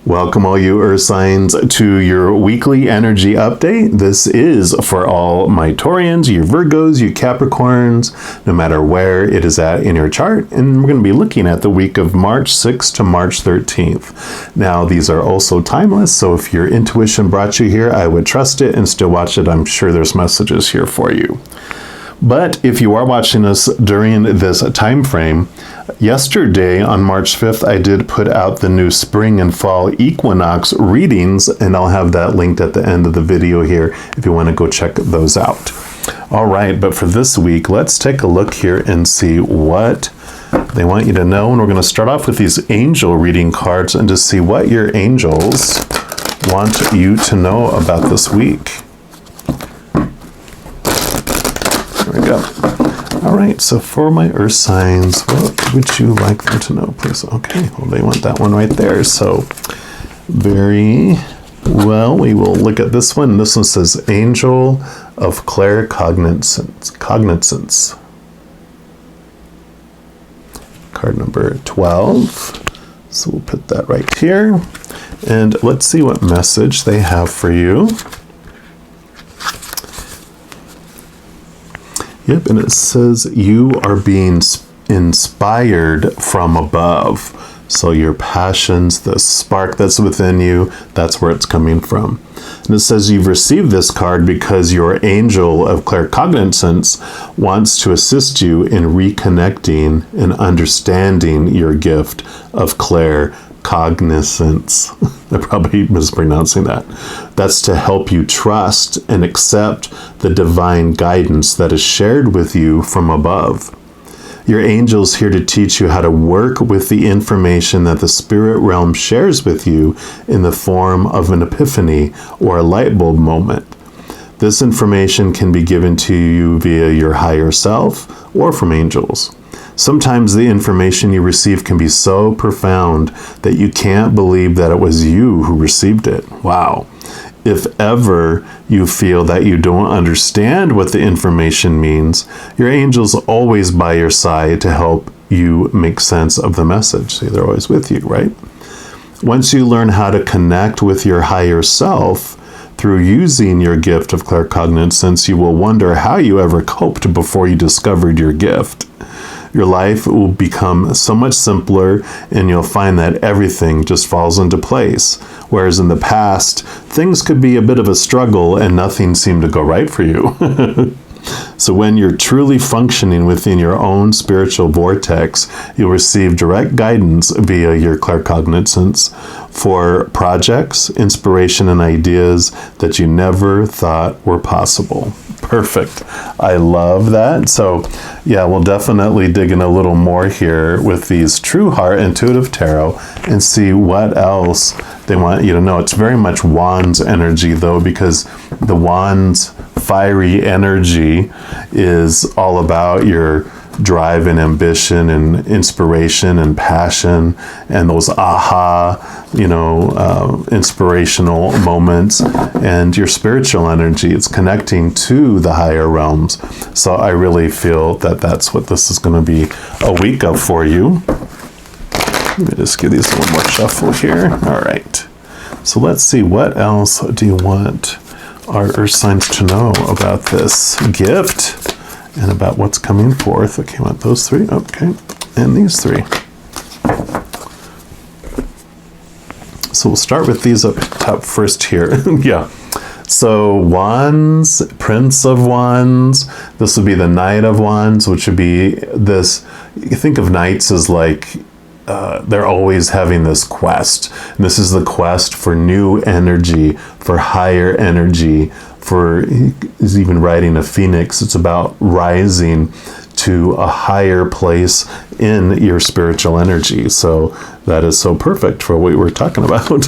Welcome all you Earth signs to your weekly energy update. This is for all my Taurians, your Virgos, your Capricorns, no matter where it is at in your chart. And we're going to be looking at the week of March 6th to March 13th. Now, these are also timeless, so if your intuition brought you here, I would trust it and still watch it. I'm sure there's messages here for you. But if you are watching us during this time frame, yesterday on March 5th, I did put out the new spring and fall equinox readings, and I'll have that linked at the end of the video here if you want to go check those out. All right, but for this week, let's take a look here and see what they want you to know. And we're going to start off with these angel reading cards and to see what your angels want you to know about this week. There we go. All right, so for my earth signs, what would you like them to know, please? Okay, well, they want that one right there. So very well, we will look at this one. This one says Angel of Claircognizance. Card number 12. So we'll put that right here. And let's see what message they have for you. Yep, and it says you are being inspired from above. So your passions, the spark that's within you, that's where it's coming from. And it says you've received this card because your angel of claircognizance wants to assist you in reconnecting and understanding your gift of claircognizance. I'm probably mispronouncing that. That's to help you trust and accept the divine guidance that is shared with you from above. Your angel's here to teach you how to work with the information that the spirit realm shares with you in the form of an epiphany or a light bulb moment. This information can be given to you via your higher self or from angels. Sometimes the information you receive can be so profound that you can't believe that it was you who received it. Wow. If ever you feel that you don't understand what the information means, your angel's always by your side to help you make sense of the message. See, they're always with you, right? Once you learn how to connect with your higher self through using your gift of claircognizance, you will wonder how you ever coped before you discovered your gift. Your life will become so much simpler, and you'll find that everything just falls into place. Whereas in the past, things could be a bit of a struggle and nothing seemed to go right for you. So when you're truly functioning within your own spiritual vortex, you'll receive direct guidance via your claircognizance for projects, inspiration, and ideas that you never thought were possible. Perfect. I love that. So yeah, we'll definitely dig in a little more here with these True Heart Intuitive Tarot and see what else they want you to know. It's very much Wands energy though, because the Wands fiery energy is all about your drive and ambition and inspiration and passion and those inspirational moments, and your spiritual energy. It's connecting to the higher realms. So I really feel that that's what this is going to be a week of for you. Let me just give these a little more shuffle here. All right. So let's see, what else do you want our earth signs to know about this gift and about what's coming forth? Okay, I want those three. Okay, and these three. So we'll start with these up top first here. Yeah. So Wands, Prince of Wands. This would be the Knight of Wands, which would be this. You think of knights as like they're always having this quest. And this is the quest for new energy, for higher energy, for, is even riding a phoenix. It's about rising to a higher place in your spiritual energy. So that is so perfect for what we were talking about.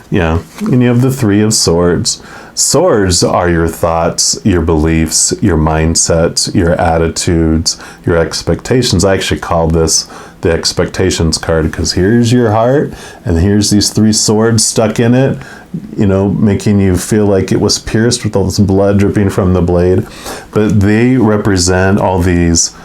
Yeah, and you have the Three of Swords. Swords are your thoughts, your beliefs, your mindsets, your attitudes, your expectations. I actually call this the expectations card because here's your heart and here's these three swords stuck in it, making you feel like it was pierced with all this blood dripping from the blade. But they represent all these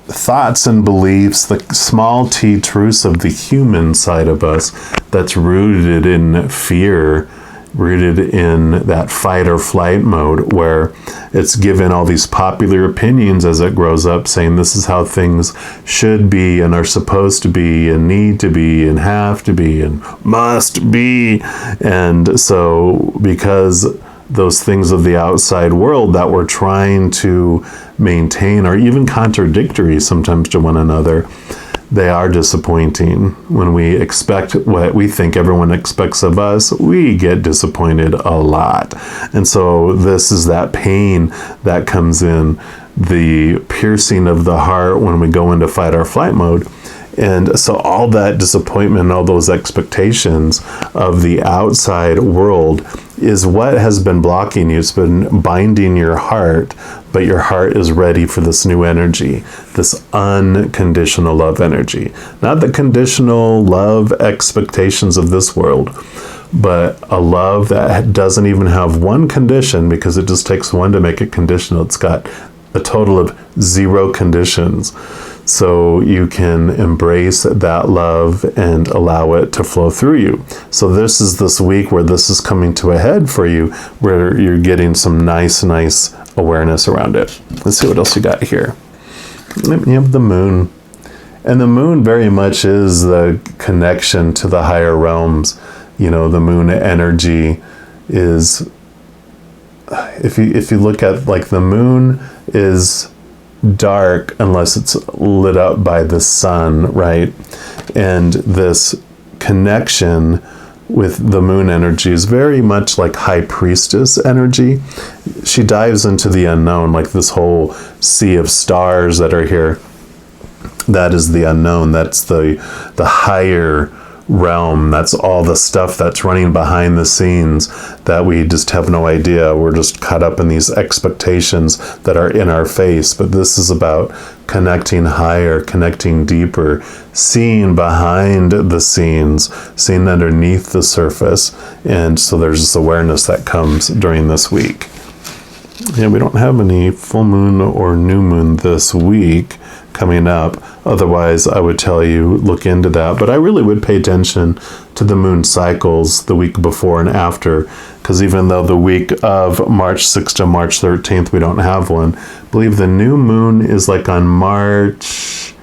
thoughts and beliefs, the small t truths of the human side of us that's rooted in fear, rooted in that fight or flight mode, where it's given all these popular opinions as it grows up, saying this is how things should be and are supposed to be and need to be and have to be and must be. And so because those things of the outside world that we're trying to maintain are even contradictory sometimes to one another, they are disappointing. When we expect what we think everyone expects of us, we get disappointed a lot. And so this is that pain that comes in, the piercing of the heart when we go into fight or flight mode. And so all that disappointment, all those expectations of the outside world is what has been blocking you. It's been binding your heart, but your heart is ready for this new energy, this unconditional love energy. Not the conditional love expectations of this world, but a love that doesn't even have one condition, because it just takes one to make it conditional. It's got a total of 0 conditions. So you can embrace that love and allow it to flow through you. So this week where this is coming to a head for you, where you're getting some nice awareness around it. Let's see what else you got here. You have the moon. And the moon very much is the connection to the higher realms. You know, the moon energy is, if you look at, like, the moon is dark unless it's lit up by the sun, right? And this connection with the moon energy is very much like high priestess energy. She dives into the unknown, like this whole sea of stars that are here. That is the unknown. That's the higher realm. That's all the stuff that's running behind the scenes that we just have no idea. We're just caught up in these expectations that are in our face. But this is about connecting higher, connecting deeper, seeing behind the scenes, seeing underneath the surface. And so there's this awareness that comes during this week. Yeah, we don't have any full moon or new moon this week coming up. Otherwise, I would tell you, look into that. But I really would pay attention to the moon cycles the week before and after, because even though the week of March 6th to March 13th, we don't have one, I believe the new moon is like on March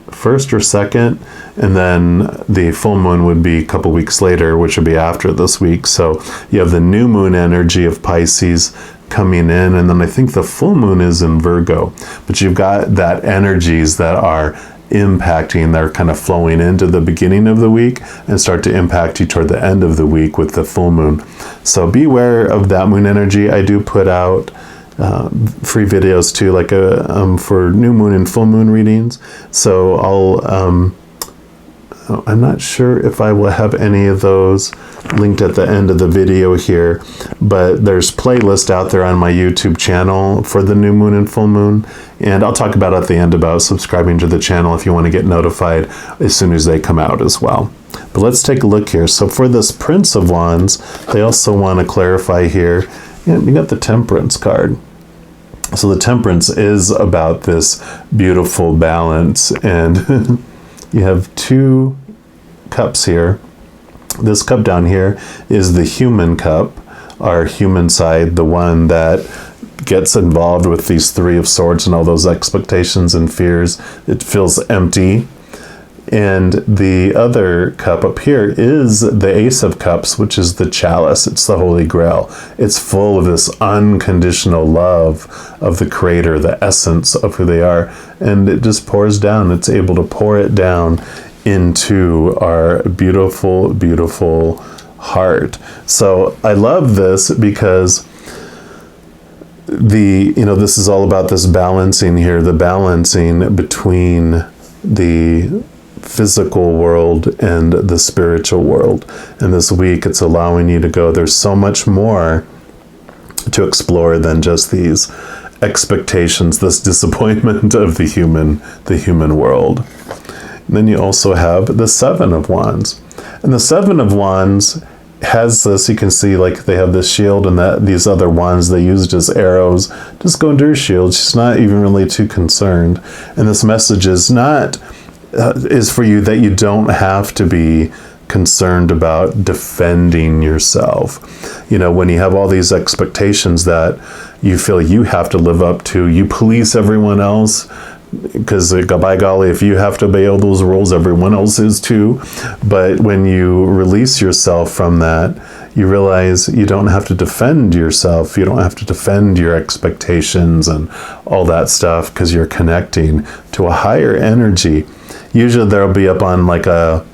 1st or 2nd, and then the full moon would be a couple weeks later, which would be after this week. So you have the new moon energy of Pisces coming in, and then I think the full moon is in Virgo. But you've got that energies that are impacting, they're kind of flowing into the beginning of the week and start to impact you toward the end of the week with the full moon. So beware of that moon energy. I do put out free videos too, like for new moon and full moon readings. So I'm not sure if I will have any of those linked at the end of the video here, but there's playlist out there on my YouTube channel for the new moon and full moon, and I'll talk about at the end about subscribing to the channel if you want to get notified as soon as they come out as well. But let's take a look here. So for this Prince of Wands, they also want to clarify here, you got the Temperance card. So the Temperance is about this beautiful balance, and you have 2 cups here. This cup down here is the human cup, our human side, the one that gets involved with these 3 of Swords and all those expectations and fears. It feels empty. And the other cup up here is the Ace of Cups, which is the chalice. It's the Holy Grail. It's full of this unconditional love of the Creator, the essence of who they are. And it just pours down. It's able to pour it down into our beautiful, beautiful heart. So I love this because this is all about this balancing here, the balancing between the physical world and the spiritual world. And this week it's allowing you to go, there's so much more to explore than just these expectations, this disappointment of the human world. And then you also have the 7 of Wands. And the 7 of Wands has this, you can see like they have this shield and that these other ones they used as arrows just go into her shield. She's not even really too concerned. And this message is not is for you that you don't have to be concerned about defending yourself. You know, when you have all these expectations that you feel you have to live up to, you police everyone else, because by golly, if you have to obey all those rules, everyone else is too. But when you release yourself from that, you realize you don't have to defend yourself. You don't have to defend your expectations and all that stuff, because you're connecting to a higher energy. Usually they'll be up on like a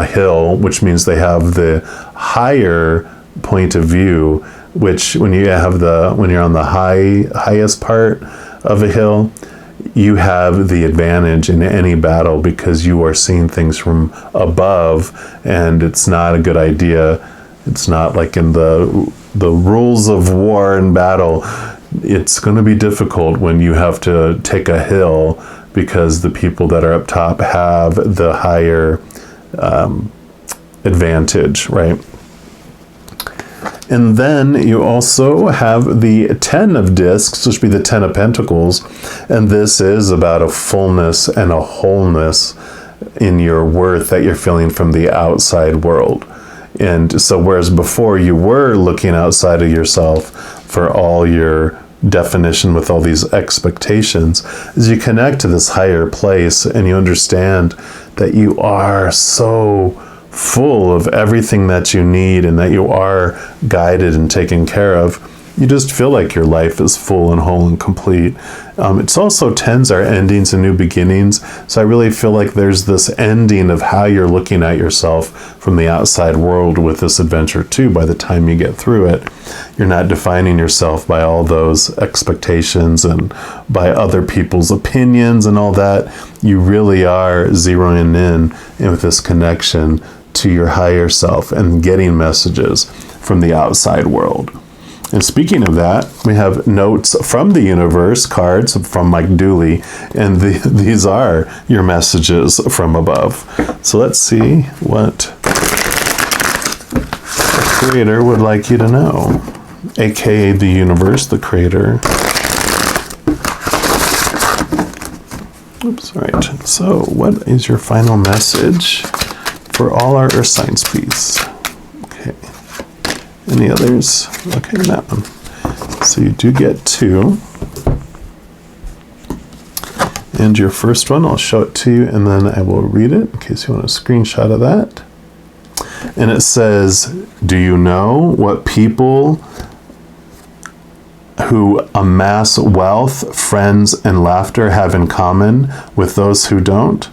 hill, which means they have the higher point of view, which when you're on the highest part of a hill, you have the advantage in any battle because you are seeing things from above, and it's not a good idea. It's not like in the rules of war and battle. It's going to be difficult when you have to take a hill because the people that are up top have the higher advantage, right? And then you also have the 10 of discs, which would be the 10 of pentacles. And this is about a fullness and a wholeness in your worth that you're feeling from the outside world. And so whereas before you were looking outside of yourself for all your definition with all these expectations, as you connect to this higher place and you understand that you are so full of everything that you need and that you are guided and taken care of, you just feel like your life is full and whole and complete. It's also 10s are endings and new beginnings. So I really feel like there's this ending of how you're looking at yourself from the outside world with this adventure too. By the time you get through it, you're not defining yourself by all those expectations and by other people's opinions and all that. You really are zeroing in with this connection to your higher self and getting messages from the outside world. And speaking of that, we have notes from the universe, cards from Mike Dooley, and these are your messages from above. So let's see what the Creator would like you to know, aka the universe, the Creator. Oops, all right. So what is your final message for all our Earth signs, please? Okay. Any others? Okay, that one. So you do get 2. And your first one, I'll show it to you and then I will read it in case you want a screenshot of that. And it says, do you know what people who amass wealth, friends, and laughter have in common with those who don't?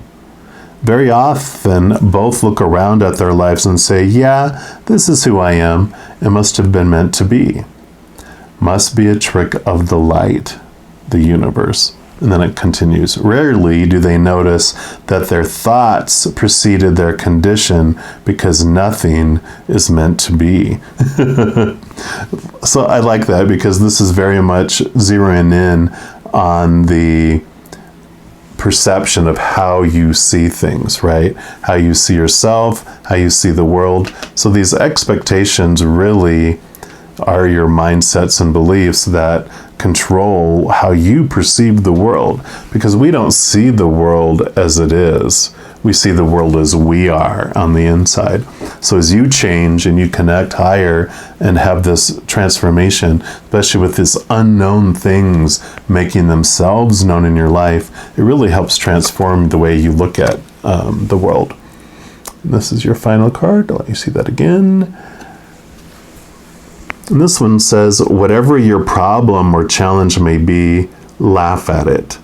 Very often, both look around at their lives and say, yeah, this is who I am. It must have been meant to be. Must be a trick of the light, the universe. And then it continues. Rarely do they notice that their thoughts preceded their condition because nothing is meant to be. So I like that because this is very much zeroing in on the perception of how you see things, right? How you see yourself, how you see the world. So these expectations really are your mindsets and beliefs that control how you perceive the world, because we don't see the world as it is. We see the world as we are on the inside. So as you change and you connect higher and have this transformation, especially with these unknown things making themselves known in your life, it really helps transform the way you look at the world. And this is your final card. I'll let you see that again. And this one says, whatever your problem or challenge may be, laugh at it.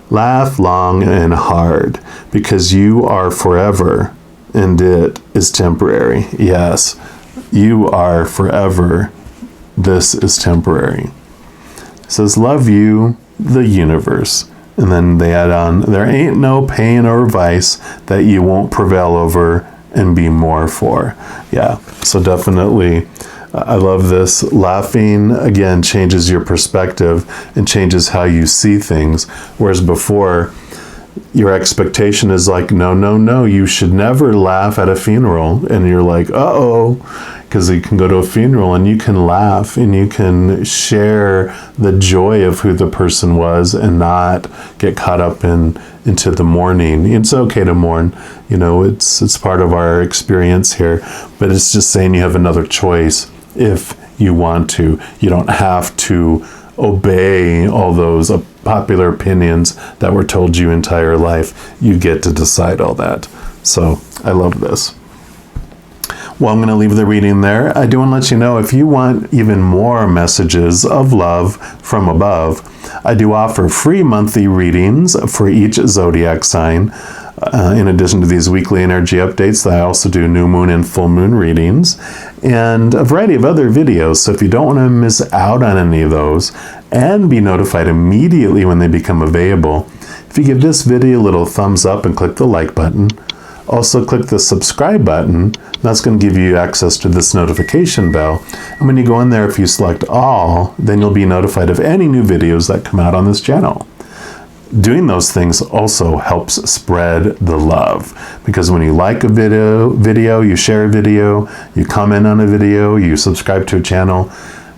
Laugh long and hard, because you are forever and it is temporary. Yes, you are forever. This is temporary. It says, love you, the universe. And then they add on, there ain't no pain or vice that you won't prevail over and be more for. Yeah, so definitely, I love this. Laughing, again, changes your perspective and changes how you see things. Whereas before, your expectation is like, no, no, no, you should never laugh at a funeral. And you're like, uh-oh, because you can go to a funeral and you can laugh and you can share the joy of who the person was and not get caught up into the mourning. It's okay to mourn, it's part of our experience here, but it's just saying you have another choice if you want to. You don't have to obey all those popular opinions that were told you entire life. You get to decide all that. So I love this. Well, I'm going to leave the reading there. I do want to let you know, if you want even more messages of love from above, I do offer free monthly readings for each zodiac sign. In addition to these weekly energy updates, I also do new moon and full moon readings and a variety of other videos. So if you don't want to miss out on any of those and be notified immediately when they become available, if you give this video a little thumbs up and click the like button, also click the subscribe button, that's going to give you access to this notification bell. And when you go in there, if you select all, then you'll be notified of any new videos that come out on this channel. Doing those things also helps spread the love, because when you like a video, you share a video, you comment on a video, you subscribe to a channel,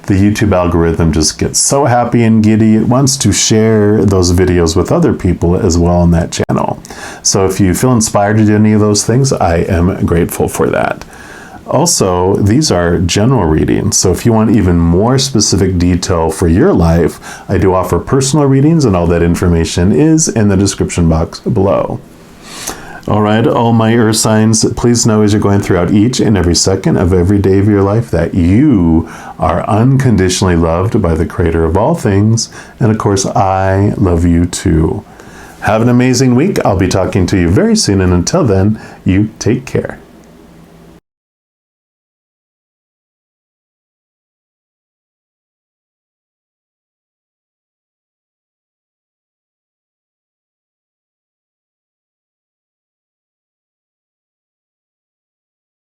the YouTube algorithm just gets so happy and giddy. It wants to share those videos with other people as well on that channel. So if you feel inspired to do any of those things, I am grateful for that. Also, these are general readings, so if you want even more specific detail for your life, I do offer personal readings, and all that information is in the description box below. All right, all my earth signs, please know as you're going throughout each and every second of every day of your life that you are unconditionally loved by the Creator of all things, and of course, I love you too. Have an amazing week. I'll be talking to you very soon, and until then, you take care.